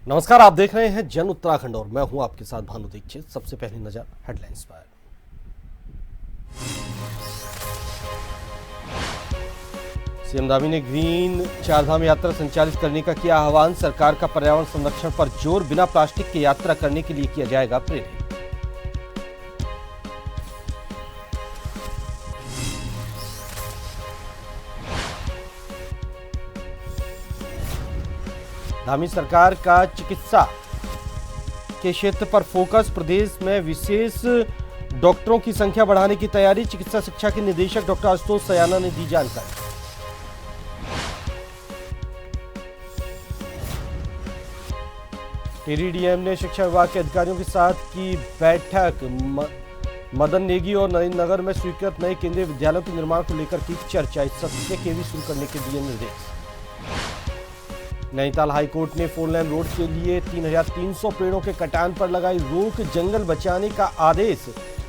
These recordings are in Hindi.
नमस्कार, आप देख रहे हैं जन उत्तराखंड और मैं हूं आपके साथ भानु दीक्षित। सबसे पहली नजर हेडलाइंस पर। सीएम धामी ने ग्रीन चारधाम यात्रा संचालित करने का किया आह्वान। सरकार का पर्यावरण संरक्षण पर जोर, बिना प्लास्टिक के यात्रा करने के लिए किया जाएगा प्रेरित। धामी सरकार का चिकित्सा के क्षेत्र पर फोकस, प्रदेश में विशेष डॉक्टरों की संख्या बढ़ाने की तैयारी। चिकित्सा शिक्षा के निदेशक डॉक्टर आशुतोष सयाना ने दी जानकारी। टीडीडीएम ने शिक्षा विभाग के अधिकारियों के साथ की बैठक। मदन नेगी और नरेंद्र नगर में स्वीकृत नए केंद्रीय विद्यालयों के निर्माण को लेकर की चर्चा। इस सत्र से केवी शुरू करने के दिए निर्देश। नैनीताल हाईकोर्ट ने 4 लेन रोड के लिए 3300 पेड़ों के कटान पर लगाई रोक। जंगल बचाने का आदेश,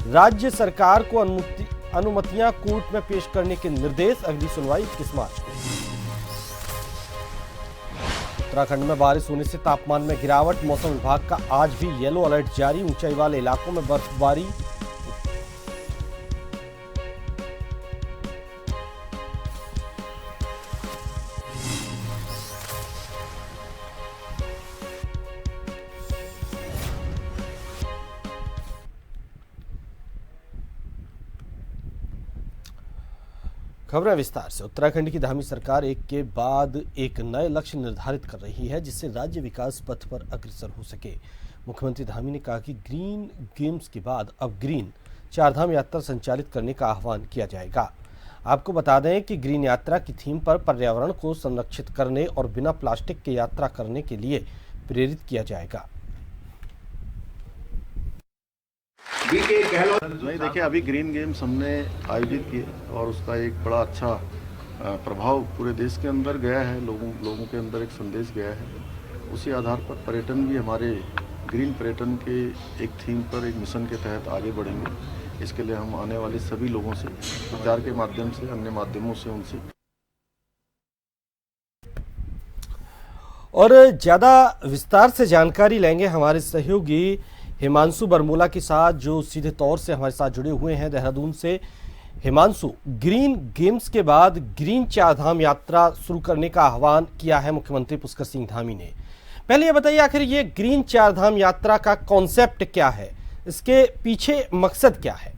राज्य सरकार को अनुमतियां कोर्ट में पेश करने के निर्देश। अगली सुनवाई 21 मार्च को। उत्तराखंड में बारिश होने से तापमान में गिरावट। मौसम विभाग का आज भी येलो अलर्ट जारी। ऊंचाई वाले इलाकों में बर्फबारी। खबरें विस्तार से। उत्तराखंड की धामी सरकार एक के बाद एक नए लक्ष्य निर्धारित कर रही है, जिससे राज्य विकास पथ पर अग्रसर हो सके। मुख्यमंत्री धामी ने कहा कि ग्रीन गेम्स के बाद अब ग्रीन चारधाम यात्रा संचालित करने का आह्वान किया जाएगा। आपको बता दें कि ग्रीन यात्रा की थीम पर पर्यावरण को संरक्षित करने और बिना प्लास्टिक के यात्रा करने के लिए प्रेरित किया जाएगा। नहीं, देखिए, अभी ग्रीन गेम्स हमने आयोजित किए और उसका एक बड़ा अच्छा प्रभाव पूरे देश के अंदर गया है। लोगों के अंदर एक संदेश गया है। उसी आधार पर पर्यटन भी हमारे ग्रीन पर्यटन के एक थीम पर, एक मिशन के तहत आगे बढ़ेंगे। इसके लिए हम आने वाले सभी लोगों से प्रचार के माध्यम से, अन्य माध्यमों से उनसे और ज्यादा विस्तार से जानकारी लेंगे हमारे सहयोगी हिमांशु बरमूला के साथ, जो सीधे तौर से हमारे साथ जुड़े हुए हैं देहरादून से। हिमांशु, ग्रीन गेम्स के बाद ग्रीन चारधाम यात्रा शुरू करने का आह्वान किया है मुख्यमंत्री पुष्कर सिंह धामी ने। पहले ये बताइए, आखिर ये ग्रीन चारधाम यात्रा का कॉन्सेप्ट क्या है, इसके पीछे मकसद क्या है?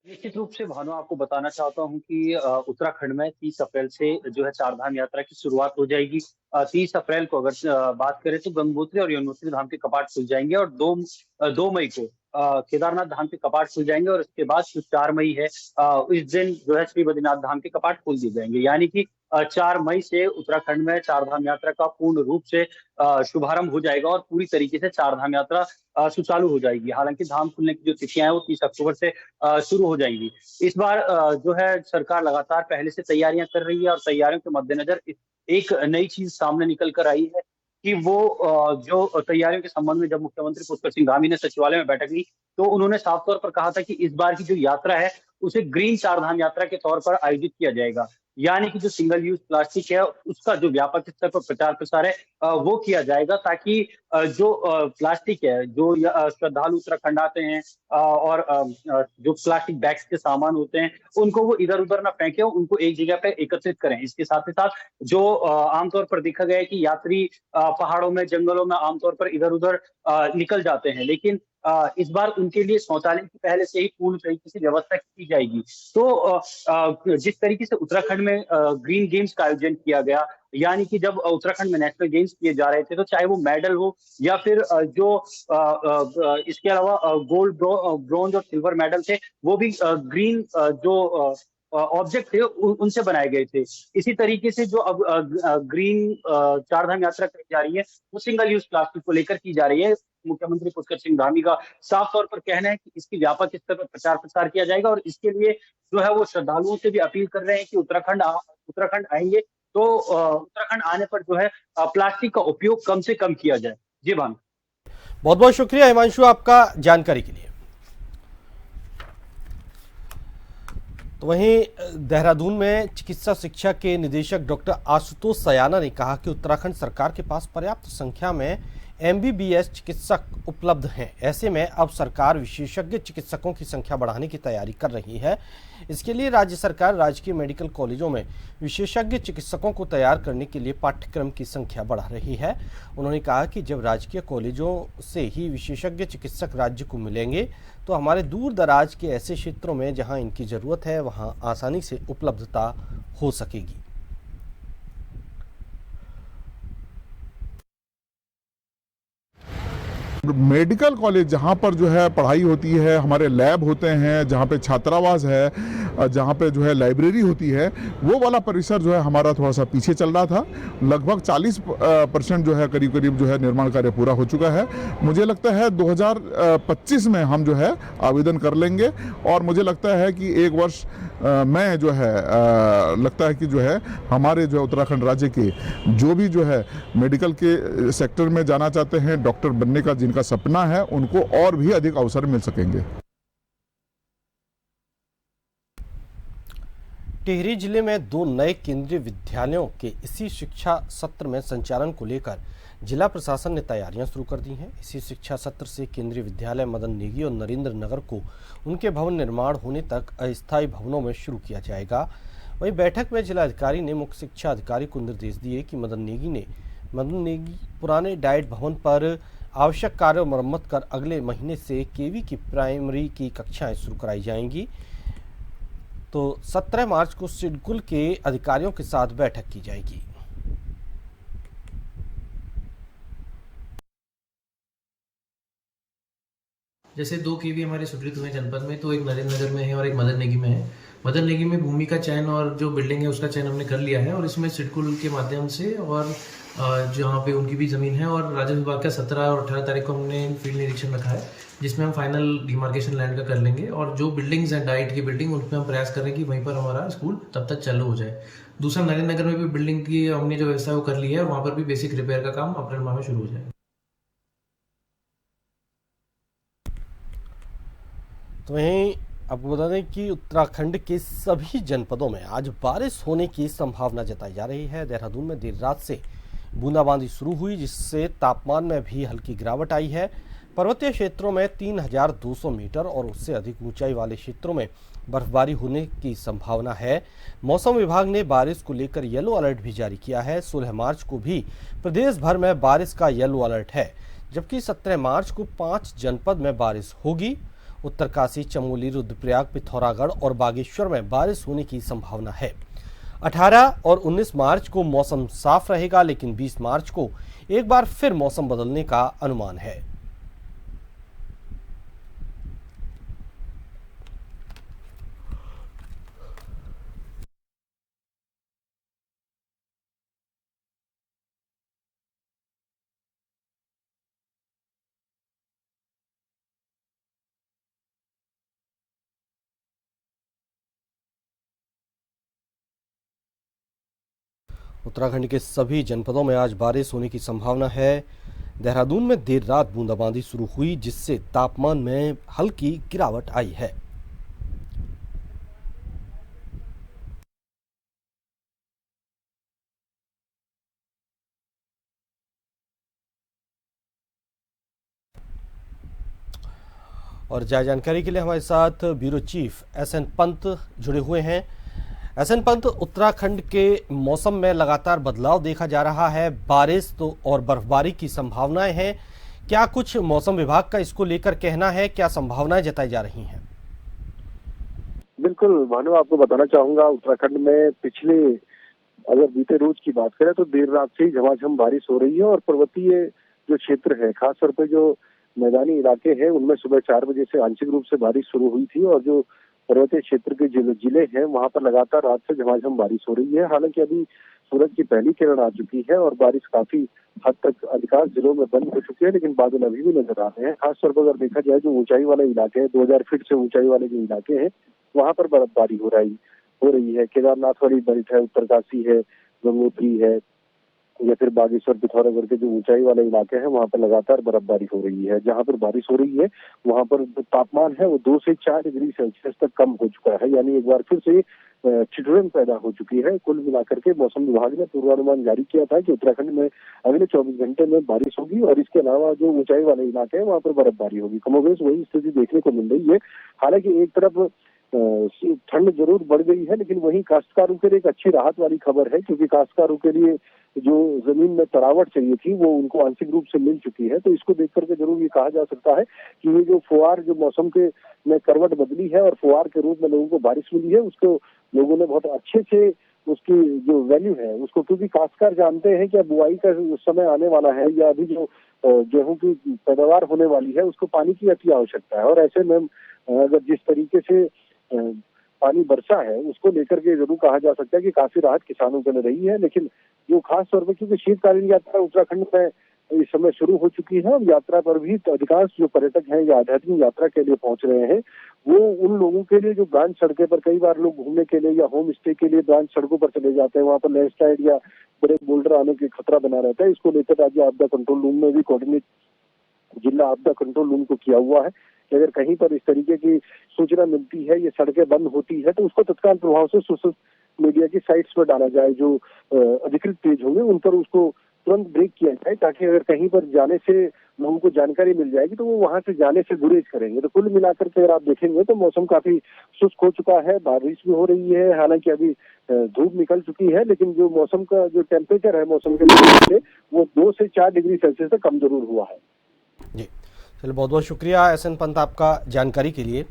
निश्चित रूप से भानु, आपको बताना चाहता हूं कि उत्तराखंड में 30 अप्रैल से जो है चारधाम यात्रा की शुरुआत हो जाएगी। 30 अप्रैल को अगर बात करें तो गंगोत्री और यमुनोत्री धाम के कपाट खुल जाएंगे और 2 मई को केदारनाथ धाम के कपाट खुल जाएंगे और उसके बाद जो 4 मई है, इस दिन जो है श्री बद्रीनाथ धाम के कपाट खोल दिए जाएंगे। यानी कि 4 मई से उत्तराखंड में चारधाम यात्रा का पूर्ण रूप से शुभारंभ हो जाएगा और पूरी तरीके से चारधाम यात्रा सुचारू हो जाएगी। हालांकि धाम खुलने की जो तिथियां हैं वो 30 अक्टूबर से शुरू हो जाएंगी। इस बार जो है सरकार लगातार पहले से तैयारियां कर रही है और तैयारियों के मद्देनजर एक नई चीज सामने निकल कर आई है कि वो जो तैयारियों के संबंध में जब मुख्यमंत्री पुष्कर सिंह धामी ने सचिवालय में बैठक ली तो उन्होंने साफ तौर पर कहा था कि इस बार की जो यात्रा है उसे ग्रीन चारधाम यात्रा के तौर पर आयोजित किया जाएगा। यानी कि जो सिंगल यूज प्लास्टिक है उसका जो व्यापक स्तर पर प्रचार प्रसार है वो किया जाएगा, ताकि जो प्लास्टिक है, जो श्रद्धालु उत्तराखंड आते हैं और जो प्लास्टिक बैग्स के सामान होते हैं उनको वो इधर उधर ना फेंके, उनको एक जगह पे एकत्रित करें। इसके साथ ही साथ जो आमतौर पर देखा गया है कि यात्री पहाड़ों में, जंगलों में आमतौर पर इधर उधर निकल जाते हैं, लेकिन इस बार उनके लिए शौचालय की पहले से ही पूर्ण तरीके से व्यवस्था की जाएगी। तो जिस तरीके से उत्तराखंड में ग्रीन गेम्स का आयोजन किया गया, यानी कि जब उत्तराखंड में नेशनल गेम्स किए जा रहे थे तो चाहे वो मेडल हो या फिर जो इसके अलावा गोल्ड, ब्रॉन्ज और सिल्वर मेडल थे वो भी ग्रीन जो ऑब्जेक्ट थे उनसे बनाए गए थे। इसी तरीके से जो अब ग्रीन चारधाम यात्रा की जा रही है वो सिंगल यूज प्लास्टिक को लेकर की जा रही है। मुख्यमंत्री पुष्कर सिंह धामी का साफ तौर पर कहना है कि इसकी व्यापक स्तर पर प्रचार प्रसार किया जाएगा और इसके लिए जो है वो श्रद्धालुओं से भी अपील कर रहे हैं कि उत्तराखंड आएंगे तो उत्तराखंड आने पर जो है प्लास्टिक का उपयोग कम से कम किया जाए। जी भानु, बहुत बहुत शुक्रिया हिमांशु आपका जानकारी के लिए। तो वहीं देहरादून में चिकित्सा शिक्षा के निदेशक डॉक्टर आशुतोष सयाना ने कहा कि उत्तराखंड सरकार के पास पर्याप्त संख्या में एमबीबीएस चिकित्सक उपलब्ध हैं। ऐसे में अब सरकार विशेषज्ञ चिकित्सकों की संख्या बढ़ाने की तैयारी कर रही है। इसके लिए राज्य सरकार राजकीय मेडिकल कॉलेजों में विशेषज्ञ चिकित्सकों को तैयार करने के लिए पाठ्यक्रम की संख्या बढ़ा रही है। उन्होंने कहा कि जब राजकीय कॉलेजों से ही विशेषज्ञ चिकित्सक राज्य को मिलेंगे तो हमारे दूर दराज के ऐसे क्षेत्रों में जहां इनकी जरूरत है वहां आसानी से उपलब्धता हो सकेगी। मेडिकल कॉलेज जहाँ पर जो है पढ़ाई होती है, हमारे लैब होते हैं, जहाँ पे छात्रावास है, जहाँ पे जो है लाइब्रेरी होती है, वो वाला परिसर जो है हमारा थोड़ा सा पीछे चल रहा था। लगभग 40% जो है करीब करीब जो है निर्माण कार्य पूरा हो चुका है। मुझे लगता है 2025 में हम जो है आवेदन कर लेंगे और मुझे लगता है कि एक वर्ष में जो है लगता है कि जो है हमारे जो है उत्तराखंड राज्य के जो भी जो है मेडिकल के सेक्टर में जाना चाहते हैं, डॉक्टर बनने का जिनका सपना है, उनको और भी अधिक अवसर मिल सकेंगे। टिहरी जिले में 2 नए केंद्रीय विद्यालयों के इसी शिक्षा सत्र में संचालन को लेकर जिला प्रशासन ने तैयारियां शुरू कर दी हैं। इसी शिक्षा सत्र से केंद्रीय विद्यालय मदन नेगी और नरेंद्र नगर को उनके भवन निर्माण होने तक अस्थायी भवनों में शुरू किया जाएगा। वहीं बैठक में जिलाधिकारी ने मुख्य शिक्षा अधिकारी को निर्देश दिए कि मदन नेगी पुराने डाइट भवन पर आवश्यक कार्य और मरम्मत कर अगले महीने से केवी की प्राइमरी की कक्षाएं शुरू कराई जाएंगी। तो 17 मार्च को सिडकुल के अधिकारियों के साथ बैठक की जाएगी। जैसे 2 केवी हमारे स्वीकृत हुए जनपद में, तो एक नरेंद्र नगर में है और एक मदन नेगी में है। मदन नेगी में भूमि का चयन और जो बिल्डिंग है उसका चयन हमने कर लिया है और इसमें सिडकुल के माध्यम से और जहाँ पे उनकी भी ज़मीन है और राजस्व विभाग का 17 और 18 तारीख को हमने फील्ड निरीक्षण रखा है, जिसमें हम फाइनल डिमार्केशन लैंड का कर लेंगे और जो बिल्डिंग्स हैं डाइट की बिल्डिंग, उनमें हम प्रयास करें कि वहीं पर हमारा स्कूल तब तक चालू हो जाए। दूसरा, नरेंद्र नगर में भी बिल्डिंग की हमने जो व्यवस्था वो कर ली है और वहाँ पर भी बेसिक रिपेयर का काम अप्रैल माह में शुरू हो जाए। तो वहीं आपको बता दें कि उत्तराखंड के सभी जनपदों में आज बारिश होने की संभावना जताई जा रही है। देहरादून में देर रात से बूंदाबांदी शुरू हुई, जिससे तापमान में भी हल्की गिरावट आई है। पर्वतीय क्षेत्रों में 3200 मीटर और उससे अधिक ऊंचाई वाले क्षेत्रों में बर्फबारी होने की संभावना है। मौसम विभाग ने बारिश को लेकर येलो अलर्ट भी जारी किया है। 16 मार्च को भी प्रदेश भर में बारिश का येलो अलर्ट है, जबकि 17 मार्च को 5 जनपद में बारिश होगी। उत्तरकाशी, चमोली, रुद्रप्रयाग, पिथौरागढ़ और बागेश्वर में बारिश होने की संभावना है। 18 और 19 मार्च को मौसम साफ रहेगा, लेकिन 20 मार्च को एक बार फिर मौसम बदलने का अनुमान है। उत्तराखंड के सभी जनपदों में आज बारिश होने की संभावना है। देहरादून में देर रात बूंदाबांदी शुरू हुई, जिससे तापमान में हल्की गिरावट आई है। और ज्यादा जानकारी के लिए हमारे साथ ब्यूरो चीफ एसएन पंत जुड़े हुए हैं। एसएन पंत, उत्तराखंड के मौसम में लगातार बदलाव देखा जा रहा है, बारिश तो और बर्फबारी की संभावनाएं हैं। क्या कुछ मौसम विभाग का इसको लेकर कहना है, क्या संभावनाएं जताई जा रही हैं? बिल्कुल भानु, आपको बताना चाहूंगा उत्तराखंड में पिछले अगर बीते रोज की बात करें तो देर रात से ही झमाझम बारिश हो रही है और पर्वतीय जो क्षेत्र है, खासतौर पर जो मैदानी इलाके हैं, उनमें सुबह 4 बजे से आंशिक रूप से बारिश शुरू हुई थी और जो पर्वतीय क्षेत्र के जिले हैं वहां पर लगातार रात से झमाझम बारिश हो रही है। हालांकि अभी सूरज की पहली किरण आ चुकी है और बारिश काफी हद तक अधिकांश जिलों में बंद हो चुकी है, लेकिन बादल अभी भी नजर आ रहे हैं। खासतौर पर अगर देखा जाए जो ऊंचाई वाले इलाके हैं, 2000 फीट से ऊंचाई वाले जो इलाके हैं, वहां पर बर्फबारी हो रही है। केदारनाथ वाली बेल्ट है, उत्तरकाशी है, गंगोत्री है, या फिर बागेश्वर पिथौरागढ़ के जो ऊंचाई वाले इलाके हैं वहां पर लगातार बर्फबारी हो रही है। जहां पर बारिश हो रही है वहां पर जो तापमान है वो 2 से 4 डिग्री सेल्सियस तक कम हो चुका है, यानी एक बार फिर से ठिठुरन पैदा हो चुकी है। कुल मिलाकर के मौसम विभाग ने पूर्वानुमान जारी किया था कि उत्तराखंड में अगले 24 घंटे में बारिश होगी और इसके अलावा जो ऊंचाई वाले इलाके हैं वहां पर बर्फबारी होगी। कमोबेश वही स्थिति देखने को मिल रही है। हालांकि एक तरफ ठंड जरूर बढ़ गई है, लेकिन वहीं काश्तकारों के लिए एक अच्छी राहत वाली खबर है, क्योंकि काश्तकारों के लिए जो जमीन में तरावट चाहिए थी वो उनको आंशिक रूप से मिल चुकी है। तो इसको देख करके जरूर ये कहा जा सकता है कि ये जो फुहार जो मौसम के में करवट बदली है और फुहार के रूप में लोगों को बारिश मिली है, उसको लोगों ने बहुत अच्छे से उसकी जो वैल्यू है उसको, क्योंकि काश्तकार जानते हैं कि अब बुआई का समय आने वाला है या अभी जो गेहूं की पैदावार होने वाली है उसको पानी की अति आवश्यकता है। और ऐसे में अगर जिस तरीके से पानी बरसा है उसको लेकर के जरूर कहा जा सकता है कि काफी राहत किसानों के लिए रही है। लेकिन जो खास तौर पर क्योंकि शीतकालीन यात्रा उत्तराखंड में इस समय शुरू हो चुकी है और यात्रा पर भी अधिकांश जो पर्यटक हैं या आध्यात्मिक यात्रा के लिए पहुंच रहे हैं, वो उन लोगों के लिए जो ब्रांच सड़कें पर कई बार लोग घूमने के लिए या होम स्टे के लिए ब्रांच सड़कों पर चले जाते हैं, वहां पर लैंडस्लाइड या बड़े बोल्डर आने के खतरा बना रहता है। इसको लेकर राज्य आपदा कंट्रोल रूम में भी कोऑर्डिनेट जिला आपदा कंट्रोल रूम को किया हुआ है कि अगर कहीं पर इस तरीके की सूचना मिलती है, ये सड़कें बंद होती है, तो उसको तत्काल प्रभाव से सोशल मीडिया की साइट्स पर डाला जाए। जो अधिकृत पेज होंगे उन पर उसको तुरंत ब्रेक किया जाए, ताकि अगर कहीं पर जाने से लोगों को जानकारी मिल जाएगी तो वो वहां से जाने से गुरेज करेंगे। तो कुल मिलाकर के अगर आप देखेंगे तो मौसम काफी शुष्क हो चुका है, बारिश भी हो रही है, हालांकि अभी धूप निकल चुकी है, लेकिन जो मौसम का जो टेम्परेचर है मौसम के से वो 2 से 4 डिग्री सेल्सियस तक कम जरूर हुआ है। जी चलिए, बहुत बहुत शुक्रिया SN पंत आपका जानकारी के लिए।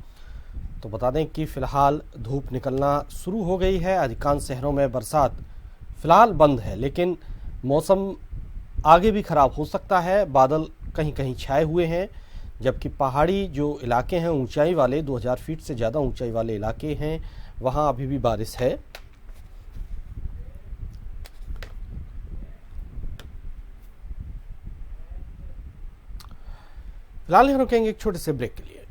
तो बता दें कि फिलहाल धूप निकलना शुरू हो गई है, अधिकांश शहरों में बरसात फिलहाल बंद है, लेकिन मौसम आगे भी खराब हो सकता है। बादल कहीं कहीं छाए हुए हैं, जबकि पहाड़ी जो इलाके हैं ऊंचाई वाले 2000 फीट से ज़्यादा ऊंचाई वाले इलाके हैं वहाँ अभी भी बारिश है। फिलहाल हम रुकेंगे एक छोटे से ब्रेक के लिए।